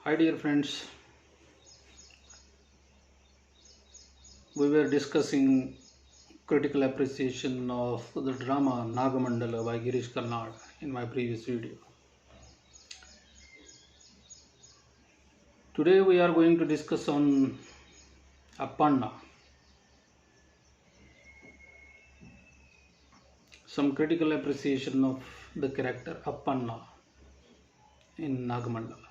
Hi dear friends, we were discussing critical appreciation of the drama Nagamandala by Girish Karnad in my previous video. Today we are going to discuss on Appanna, some critical appreciation of the character Appanna in Nagamandala.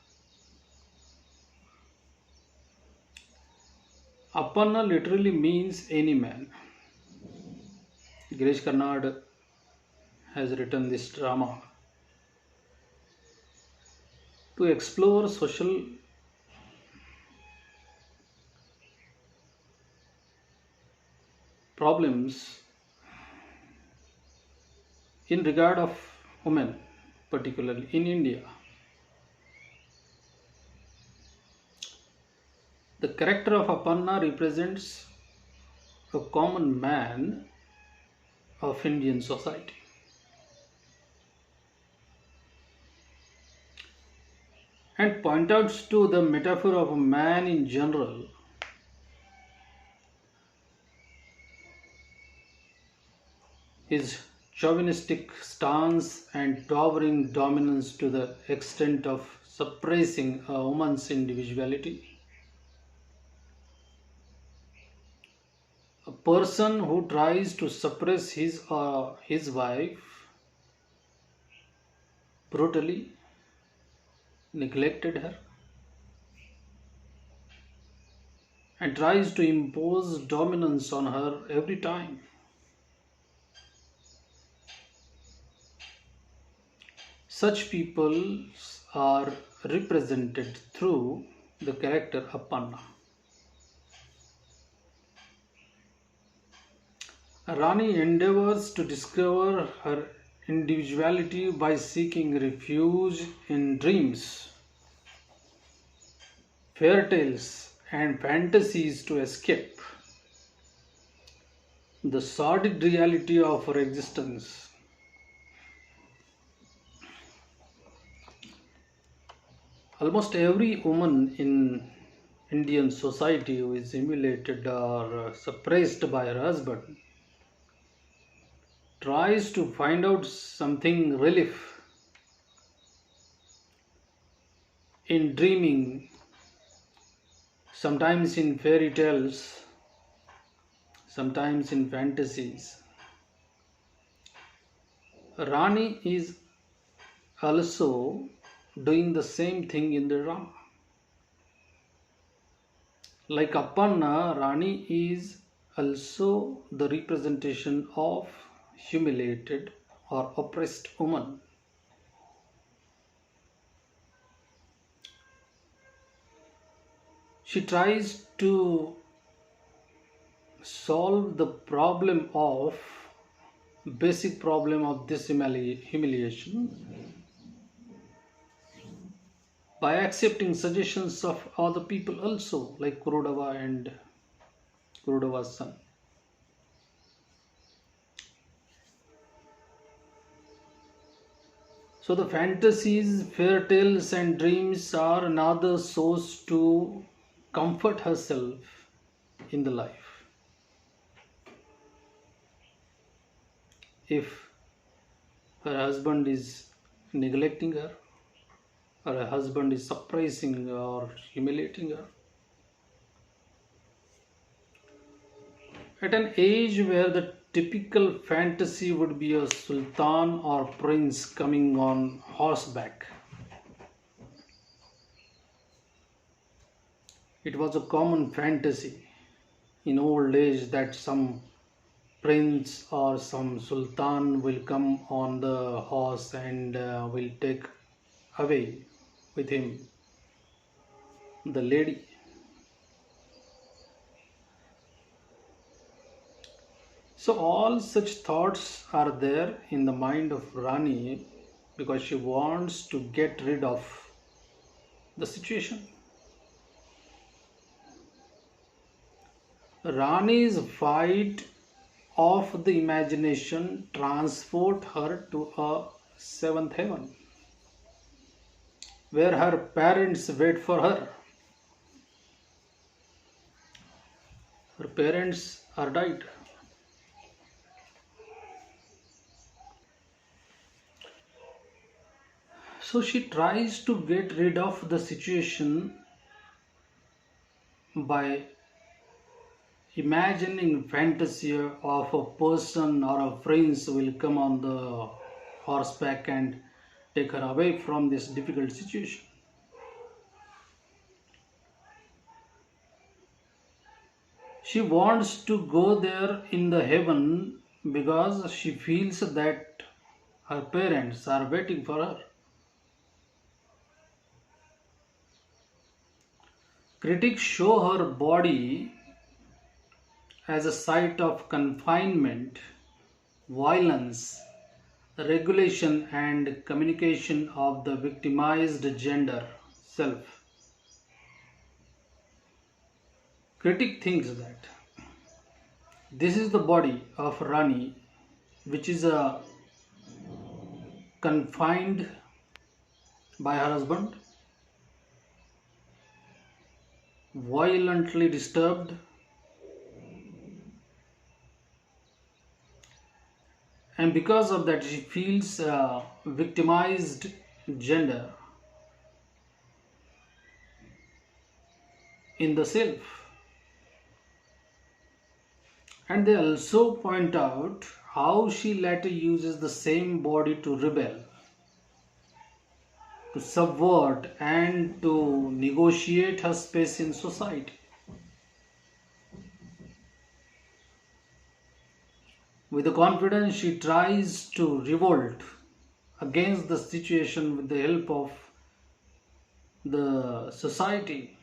Appanna literally means any man. Girish Karnad has written this drama to explore social problems in regard of women, particularly in India. The character of Appanna represents a common man of Indian society. And point out to the metaphor of a man in general, his chauvinistic stance and towering dominance to the extent of suppressing a woman's individuality. A person who tries to suppress his wife brutally neglected her and tries to impose dominance on her every time. Such people are represented through the character Appanna. Rani endeavors to discover her individuality by seeking refuge in dreams, fairy tales, and fantasies to escape the sordid reality of her existence. Almost every woman in Indian society who is humiliated or suppressed by her husband tries to find out something relief in dreaming, sometimes in fairy tales, sometimes in fantasies. Rani is also doing the same thing in the drama. Like Appanna, Rani is also the representation of humiliated or oppressed woman. She tries to solve the basic problem of this humiliation by accepting suggestions of other people also, like Kurudava and Kurudava's son. So the fantasies, fairy tales and dreams are another source to comfort herself in the life. If her husband is neglecting her, or her husband is suppressing or humiliating her, at an age where the typical fantasy would be a sultan or prince coming on horseback, it was a common fantasy in old age that some prince or some sultan will come on the horse and will take away with him the lady. So all such thoughts are there in the mind of Rani because she wants to get rid of the situation. Rani's fight of the imagination transport her to a seventh heaven. where her parents wait for her. Her parents are died. So she tries to get rid of the situation by imagining fantasy of a person or a friends will come on the horseback and take her away from this difficult situation. She wants to go there in the heaven because she feels that her parents are waiting for her. Critics show her body as a site of confinement, violence, regulation, and communication of the victimized gender self. Critic thinks that this is the body of Rani, which is confined by her husband, violently disturbed, and because of that, she feels victimized gender in the self. And they also point out how she later uses the same body to rebel, to subvert, and to negotiate her space in society. With the confidence, she tries to revolt against the situation with the help of the society.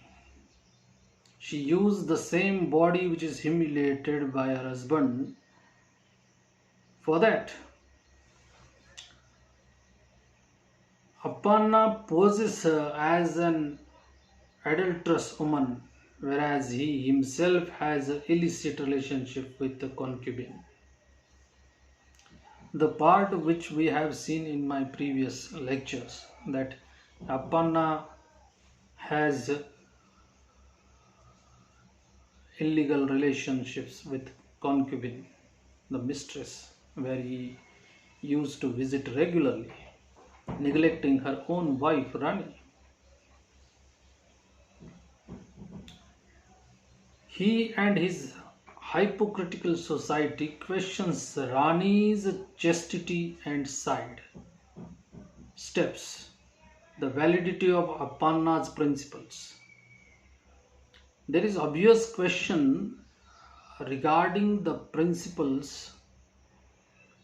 She used the same body which is humiliated by her husband for that. Appanna poses her as an adulterous woman, whereas he himself has an illicit relationship with the concubine. The part which we have seen in my previous lectures, that Appanna has illegal relationships with concubine, the mistress, where he used to visit regularly, neglecting her own wife Rani. He and his hypocritical society questions Rani's chastity and side steps, the validity of Appanna's principles. There is obvious question regarding the principles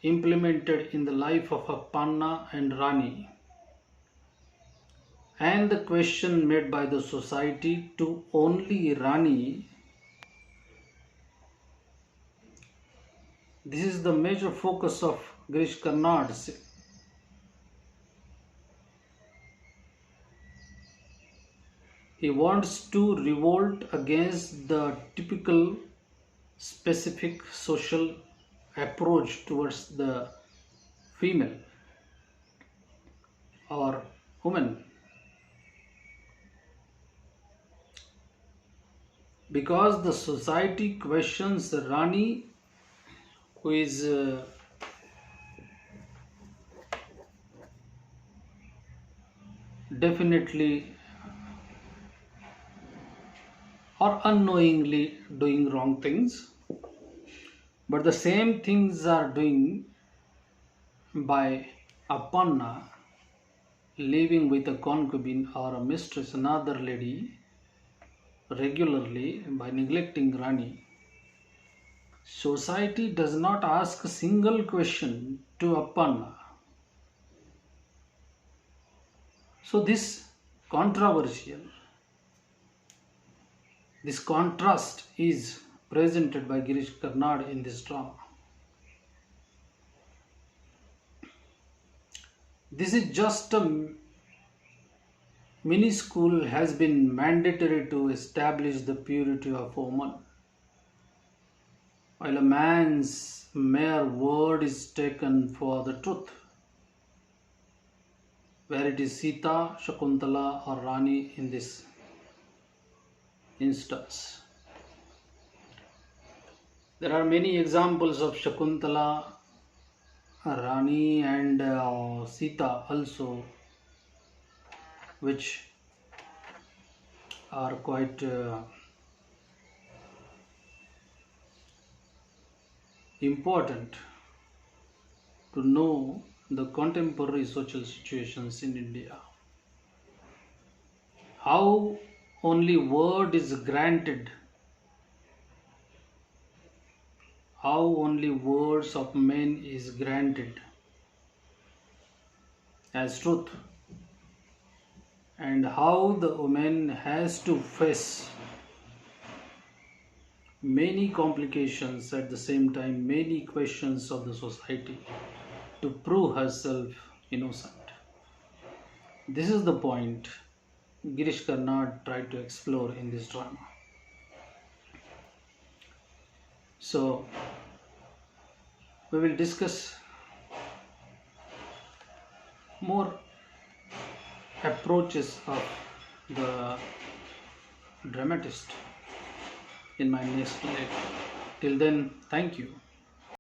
implemented in the life of Appanna and Rani, and the question made by the society to only Rani. This is the major focus of Girish Karnad. He wants to revolt against the typical specific social approach towards the female or woman, because the society questions Rani, who is definitely or unknowingly doing wrong things, but the same things are doing by Appanna, living with a concubine or a mistress, another lady, regularly by neglecting Rani. Society does not ask a single question to Appanna. So controversial, this contrast is presented by Girish Karnad in this drama. This is just a mini school has been mandatory to establish the purity of a woman, while a man's mere word is taken for the truth. where it is Sita, Shakuntala, or Rani in this instance. There are many examples of Shakuntala, Rani, and Sita also, which are quite important to know the contemporary social situations in India. How only word is granted, how only words of men is granted as truth, and how the woman has to face many complications at the same time, many questions of the society to prove herself innocent. This is the point Girish Karnad tried to explore in this drama. So, we will discuss more approaches of the dramatist in my next lecture. Till then, thank you.